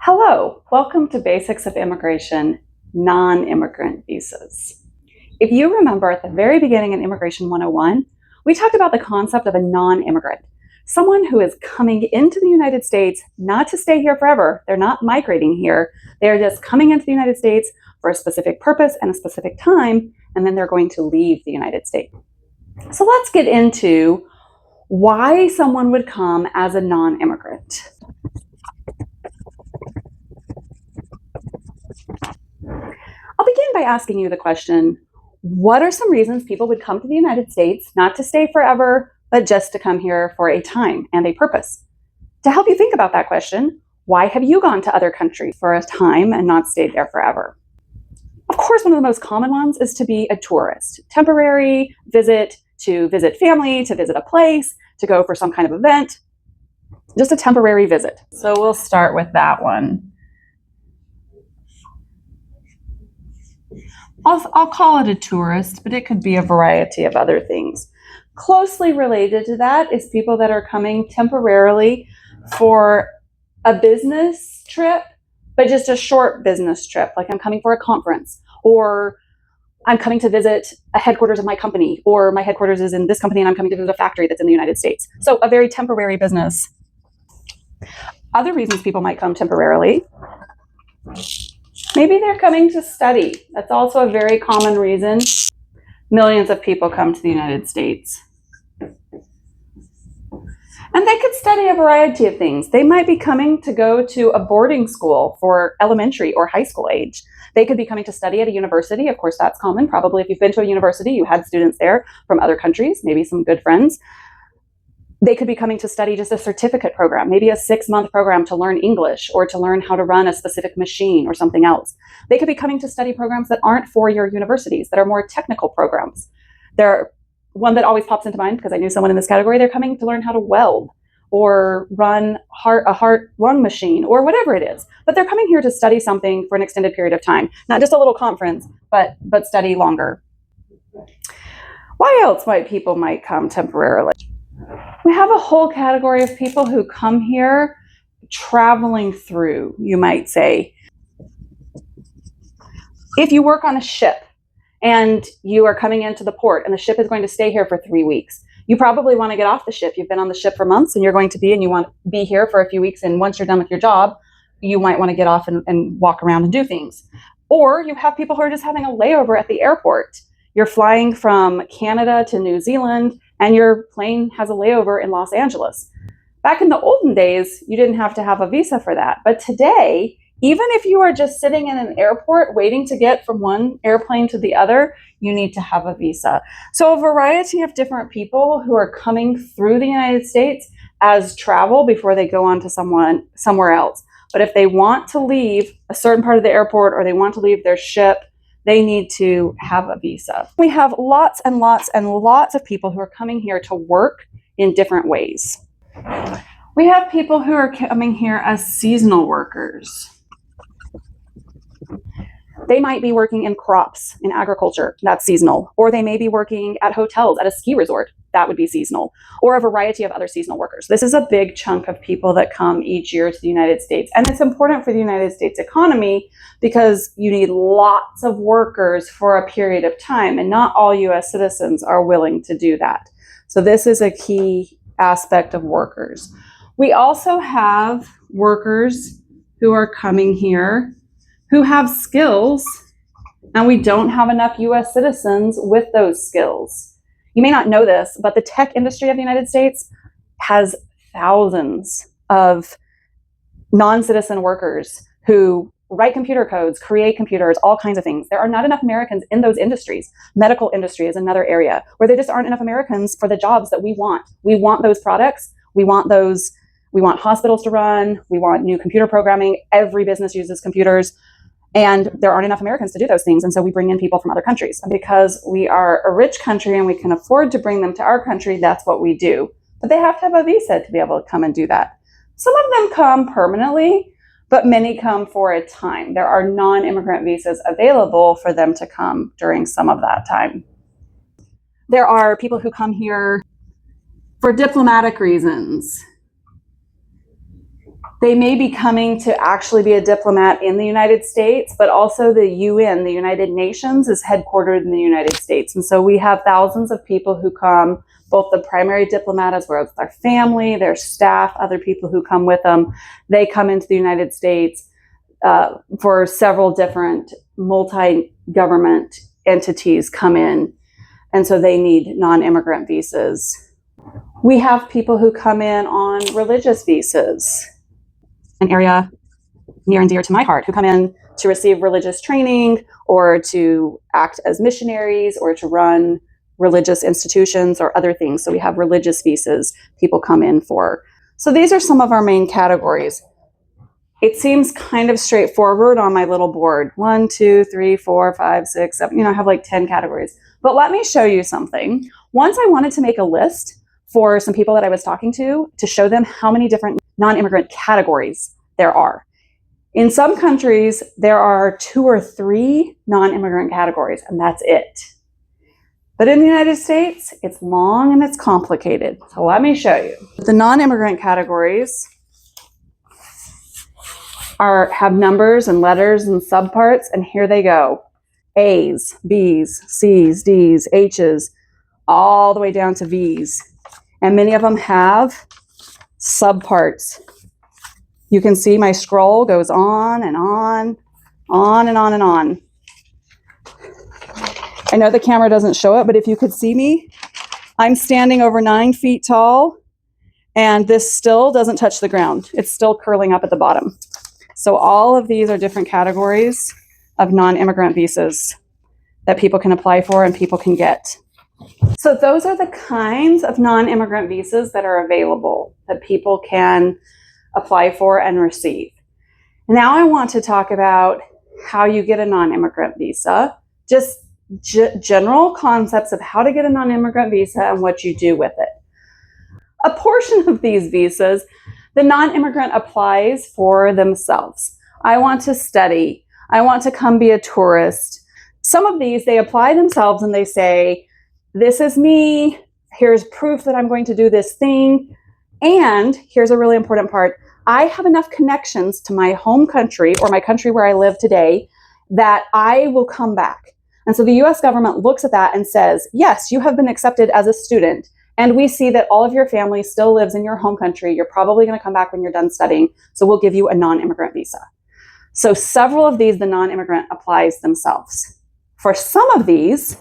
Hello, welcome to Basics of Immigration, Non-Immigrant Visas. If you remember at the very beginning in Immigration 101, we talked about the concept of a non-immigrant, someone who is coming into the United States not to stay here forever. They're not migrating here. They're just coming into the United States for a specific purpose and a specific time, and then they're going to leave the United States. So let's get into why someone would come as a non-immigrant. I'll begin by asking you the question, what are some reasons people would come to the United States, not to stay forever, but just to come here for a time and a purpose? To help you think about that question, why have you gone to other countries for a time and not stayed there forever? Of course, one of the most common ones is to be a tourist, temporary visit, to visit family, to visit a place, to go for some kind of event, just a temporary visit. So we'll start with that one. I'll call it a tourist, but it could be a variety of other things. Closely related to that is people that are coming temporarily for a business trip, but just a short business trip, like I'm coming for a conference, or I'm coming to visit a headquarters of my company, or my headquarters is in this company and I'm coming to visit a factory that's in the United States. So a very temporary business. Other reasons people might come temporarily, maybe they're coming to study. That's also a very common reason. Millions of people come to the United States. And they could study a variety of things. They might be coming to go to a boarding school for elementary or high school age. They could be coming to study at a university. Of course, that's common. Probably if you've been to a university, you had students there from other countries, maybe some good friends. They could be coming to study just a certificate program, maybe a 6-month program to learn English or to learn how to run a specific machine or something else. They could be coming to study programs that aren't four-year universities, that are more technical programs. One that always pops into mind, because I knew someone in this category, they're coming to learn how to weld or run a heart-lung machine or whatever it is. But they're coming here to study something for an extended period of time, not just a little conference, but study longer. Why else might people come temporarily? We have a whole category of people who come here traveling through, you might say. If you work on a ship and you are coming into the port and the ship is going to stay here for 3 weeks, you probably want to get off the ship. You've been on the ship for months and you want to be here for a few weeks, and once you're done with your job, you might want to get off and walk around and do things. Or you have people who are just having a layover at the airport. You're flying from Canada to New Zealand and your plane has a layover in Los Angeles. Back in the olden days, you didn't have to have a visa for that. But today, even if you are just sitting in an airport waiting to get from one airplane to the other, you need to have a visa. So a variety of different people who are coming through the United States as travel before they go on to somewhere else. But if they want to leave a certain part of the airport or they want to leave their ship, they need to have a visa. We have lots and lots and lots of people who are coming here to work in different ways. We have people who are coming here as seasonal workers. They might be working in crops, in agriculture, that's seasonal. Or they may be working at hotels, at a ski resort, that would be seasonal. Or a variety of other seasonal workers. This is a big chunk of people that come each year to the United States. And it's important for the United States economy because you need lots of workers for a period of time, and not all US citizens are willing to do that. So this is a key aspect of workers. We also have workers who are coming here who have skills, and we don't have enough US citizens with those skills. You may not know this, but the tech industry of the United States has thousands of non-citizen workers who write computer codes, create computers, all kinds of things. There are not enough Americans in those industries. Medical industry is another area where there just aren't enough Americans for the jobs that we want. We want those products. We want hospitals to run. We want new computer programming. Every business uses computers. And there aren't enough Americans to do those things. And so we bring in people from other countries. And because we are a rich country and we can afford to bring them to our country, that's what we do. But they have to have a visa to be able to come and do that. Some of them come permanently, but many come for a time. There are non-immigrant visas available for them to come during some of that time. There are people who come here for diplomatic reasons. They may be coming to actually be a diplomat in the United States, but also the UN, the United Nations, is headquartered in the United States. And so we have thousands of people who come, both the primary diplomat as well as their family, their staff, other people who come with them. They come into the United States for several different multi-government entities come in. And so they need non-immigrant visas. We have people who come in on religious visas, an area near and dear to my heart, who come in to receive religious training or to act as missionaries or to run religious institutions or other things. So we have religious visas people come in for. So these are some of our main categories. It seems kind of straightforward on my little board. 1, 2, 3, 4, 5, 6, 7, I have like 10 categories. But let me show you something. Once I wanted to make a list for some people that I was talking to show them how many different non-immigrant categories there are. In some countries, there are 2 or 3 non-immigrant categories, and that's it. But in the United States, it's long and it's complicated. So let me show you. The non-immigrant categories have numbers and letters and subparts, and here they go. A's, B's, C's, D's, H's, all the way down to V's. And many of them have subparts. You can see my scroll goes on and on, on and on and on. I know the camera doesn't show it, but if you could see me, I'm standing over 9 feet tall, and this still doesn't touch the ground. It's still curling up at the bottom. So all of these are different categories of non-immigrant visas that people can apply for and people can get. So those are the kinds of non-immigrant visas that are available that people can apply for and receive. Now I want to talk about how you get a non-immigrant visa, just general concepts of how to get a non-immigrant visa and what you do with it. A portion of these visas, the non-immigrant applies for themselves. I want to study. I want to come be a tourist. Some of these, they apply themselves and they say, this is me. Here's proof that I'm going to do this thing. And here's a really important part. I have enough connections to my home country or my country where I live today that I will come back. And so the US government looks at that and says, yes, you have been accepted as a student. And we see that all of your family still lives in your home country. You're probably going to come back when you're done studying. So we'll give you a non-immigrant visa. So several of these, the non-immigrant applies themselves. For some of these,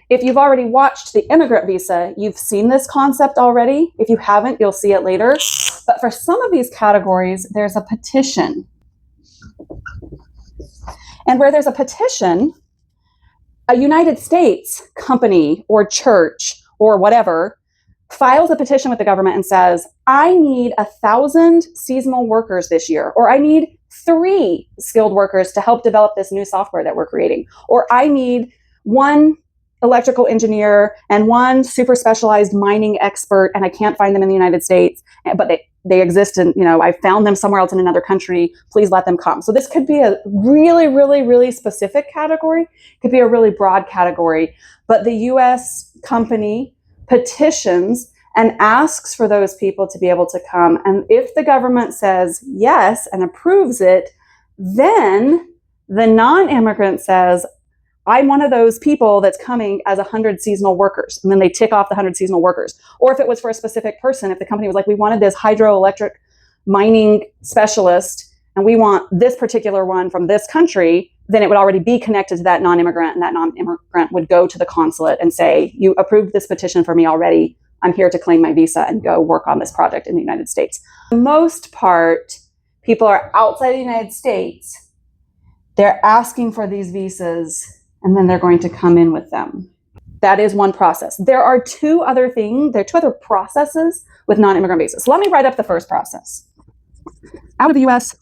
if you've already watched the immigrant visa, you've seen this concept already. If you haven't, you'll see it later. But for some of these categories, there's a petition. And where there's a petition, a United States company or church or whatever files a petition with the government and says, I need 1,000 seasonal workers this year, or I need 3 skilled workers to help develop this new software that we're creating, or I need 1 electrical engineer and 1 super specialized mining expert, and I can't find them in the United States, but they exist and I found them somewhere else in another country. Please let them come. So this could be a really, really, really specific category. It could be a really broad category, but the US company petitions and asks for those people to be able to come. And if the government says yes and approves it, then the non-immigrant says, I'm one of those people that's coming as 100 seasonal workers. And then they tick off the 100 seasonal workers. Or if it was for a specific person, if the company was like, we wanted this hydroelectric mining specialist, and we want this particular one from this country, then it would already be connected to that non-immigrant, and that non-immigrant would go to the consulate and say, you approved this petition for me already. I'm here to claim my visa and go work on this project in the United States. For the most part, people are outside the United States. They're asking for these visas, and then they're going to come in with them. That is one process. There are 2 other processes with non-immigrant visas. So let me write up the first process. Out of the US,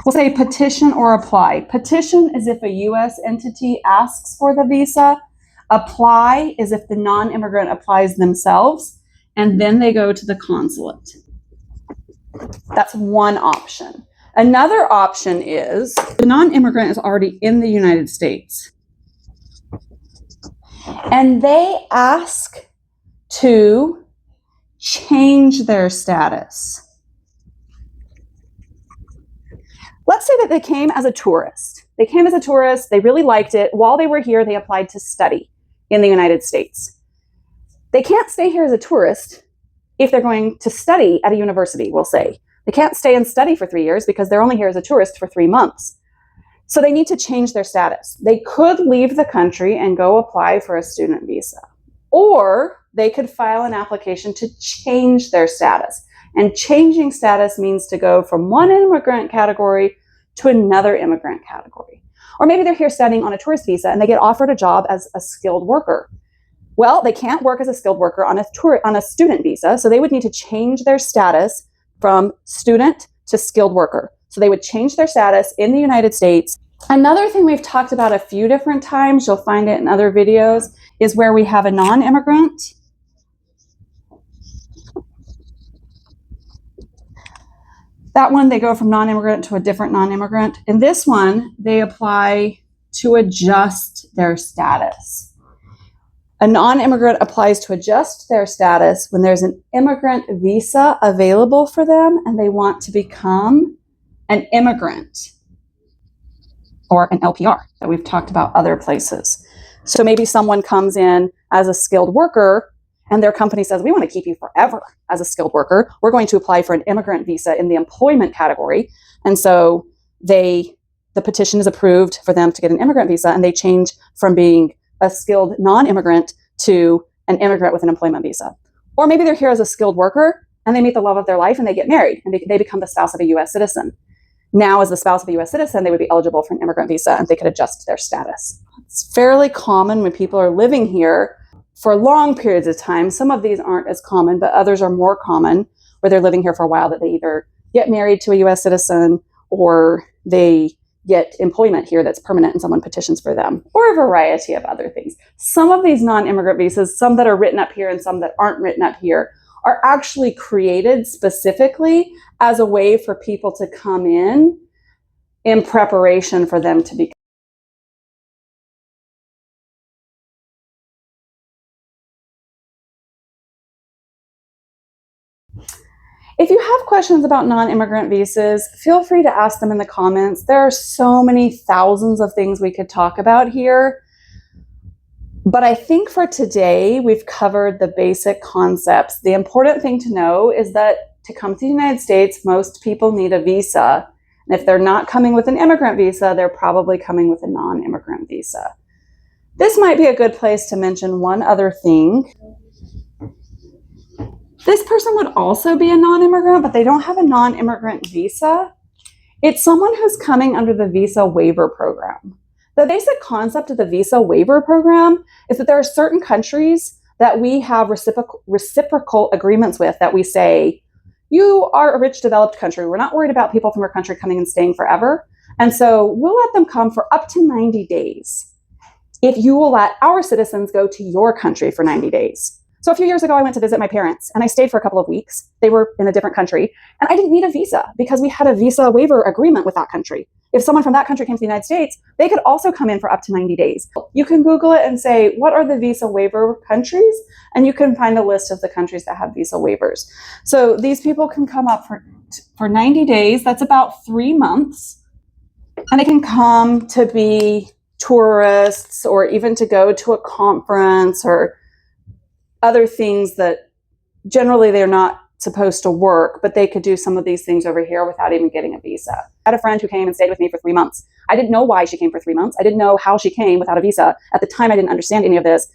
we'll say petition or apply. Petition is if a US entity asks for the visa. Apply is if the non-immigrant applies themselves, and then they go to the consulate. That's one option. Another option is the non-immigrant is already in the United States, and they ask to change their status. Let's say that they came as a tourist. They came as a tourist, they really liked it. While they were here, they applied to study in the United States. They can't stay here as a tourist if they're going to study at a university, we'll say. They can't stay and study for 3 years because they're only here as a tourist for 3 months. So they need to change their status. They could leave the country and go apply for a student visa, or they could file an application to change their status. And changing status means to go from one immigrant category to another immigrant category. Or maybe they're here studying on a tourist visa and they get offered a job as a skilled worker. Well, they can't work as a skilled worker on a student visa, so they would need to change their status from student to skilled worker. So they would change their status in the United States. Another thing we've talked about a few different times, you'll find it in other videos, is where we have a non-immigrant. That one, they go from non-immigrant to a different non-immigrant. In this one, they apply to adjust their status. A non-immigrant applies to adjust their status when there's an immigrant visa available for them and they want to become an immigrant, or an LPR that we've talked about other places. So maybe someone comes in as a skilled worker and their company says, we want to keep you forever as a skilled worker. We're going to apply for an immigrant visa in the employment category. And so the petition is approved for them to get an immigrant visa, and they change from being a skilled non-immigrant to an immigrant with an employment visa. Or maybe they're here as a skilled worker and they meet the love of their life and they get married and they become the spouse of a US citizen. Now, as the spouse of a US citizen, they would be eligible for an immigrant visa and they could adjust their status. It's fairly common when people are living here for long periods of time. Some of these aren't as common, but others are more common, where they're living here for a while, that they either get married to a US citizen or they get employment here that's permanent and someone petitions for them, or a variety of other things. Some of these non-immigrant visas, some that are written up here and some that aren't written up here, are actually created specifically as a way for people to come in preparation for them to become. If you have questions about non-immigrant visas, feel free to ask them in the comments. There are so many thousands of things we could talk about here. But I think for today, we've covered the basic concepts. The important thing to know is that to come to the United States, most people need a visa. And if they're not coming with an immigrant visa, they're probably coming with a non-immigrant visa. This might be a good place to mention one other thing. This person would also be a non-immigrant, but they don't have a non-immigrant visa. It's someone who's coming under the visa waiver program. The basic concept of the visa waiver program is that there are certain countries that we have reciprocal agreements with, that we say, you are a rich, developed country. We're not worried about people from your country coming and staying forever. And so we'll let them come for up to 90 days if you will let our citizens go to your country for 90 days. So a few years ago, I went to visit my parents and I stayed for a couple of weeks. They were in a different country and I didn't need a visa because we had a visa waiver agreement with that country. If someone from that country came to the United States, they could also come in for up to 90 days. You can Google it and say, what are the visa waiver countries? And you can find a list of the countries that have visa waivers. So these people can come up for 90 days. That's about 3 months. And they can come to be tourists or even to go to a conference or other things that generally they're not supposed to work, but they could do some of these things over here without even getting a visa. I had a friend who came and stayed with me for 3 months. I didn't know why she came for 3 months. I didn't know how she came without a visa. At the time, I didn't understand any of this.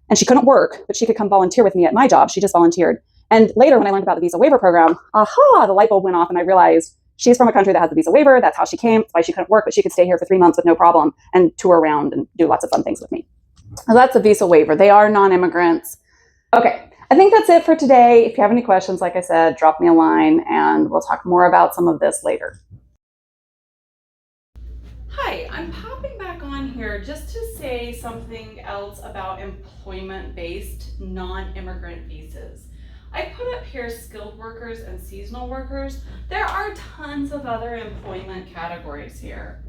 And she couldn't work, but she could come volunteer with me at my job. She just volunteered. And later, when I learned about the visa waiver program, the light bulb went off and I realized she's from a country that has the visa waiver. That's how she came. That's why she couldn't work, but she could stay here for 3 months with no problem and tour around and do lots of fun things with me. So that's a visa waiver. They are non-immigrants. Okay, I think that's it for today. If you have any questions, like I said, drop me a line and we'll talk more about some of this later. Hi, I'm popping back on here just to say something else about employment-based non-immigrant visas. I put up here skilled workers and seasonal workers. There are tons of other employment categories here.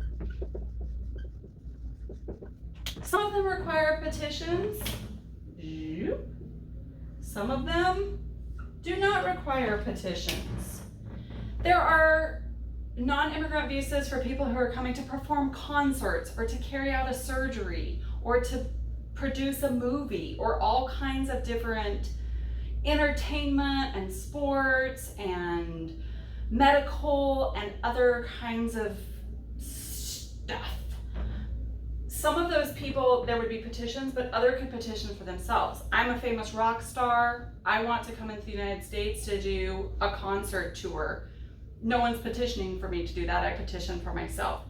Some of them require petitions. Some of them do not require petitions. There are Non-immigrant visas for people who are coming to perform concerts or to carry out a surgery or to produce a movie or all kinds of different entertainment and sports and medical and other kinds of stuff. Some of those people, there would be petitions, but other could petition for themselves. I'm a famous rock star. I want to come into the United States to do a concert tour. No one's petitioning for me to do that. I petition for myself.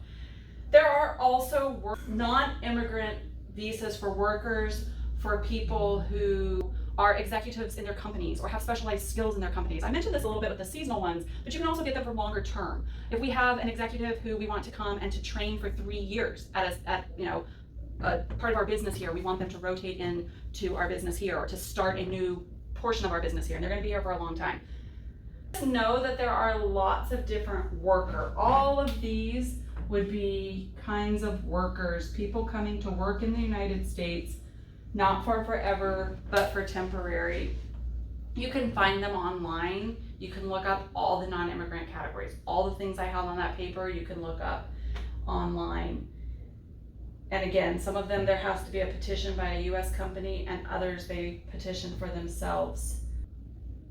There are also non-immigrant visas for workers, for people who are executives in their companies or have specialized skills in their companies. I mentioned this a little bit with the seasonal ones, but you can also get them for longer term. If we have an executive who we want to come and to train for 3 years at a part of our business here, we want them to rotate into our business here or to start a new portion of our business here, and they're going to be here for a long time. Know that there are lots of different worker. All of these would be kinds of workers, people coming to work in the United States, not for forever, but for temporary. You can find them online. You can look up all the non-immigrant categories. All the things I have on that paper, you can look up online. And again, some of them, there has to be a petition by a US company, and others they petition for themselves.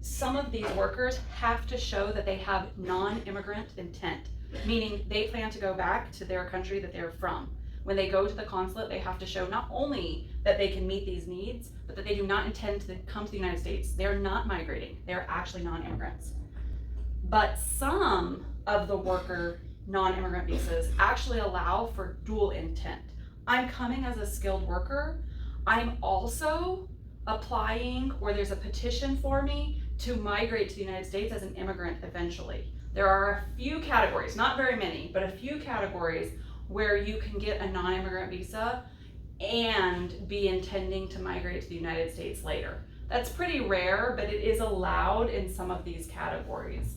Some of these workers have to show that they have non-immigrant intent, meaning they plan to go back to their country that they're from. When they go to the consulate, they have to show not only that they can meet these needs, but that they do not intend to come to the United States. They're not migrating. They're actually non-immigrants. But some of the worker non-immigrant visas actually allow for dual intent. I'm coming as a skilled worker. I'm also applying, or there's a petition for me to migrate to the United States as an immigrant eventually. There are a few categories, not very many, but a few categories where you can get a non-immigrant visa and be intending to migrate to the United States later. That's pretty rare, but it is allowed in some of these categories.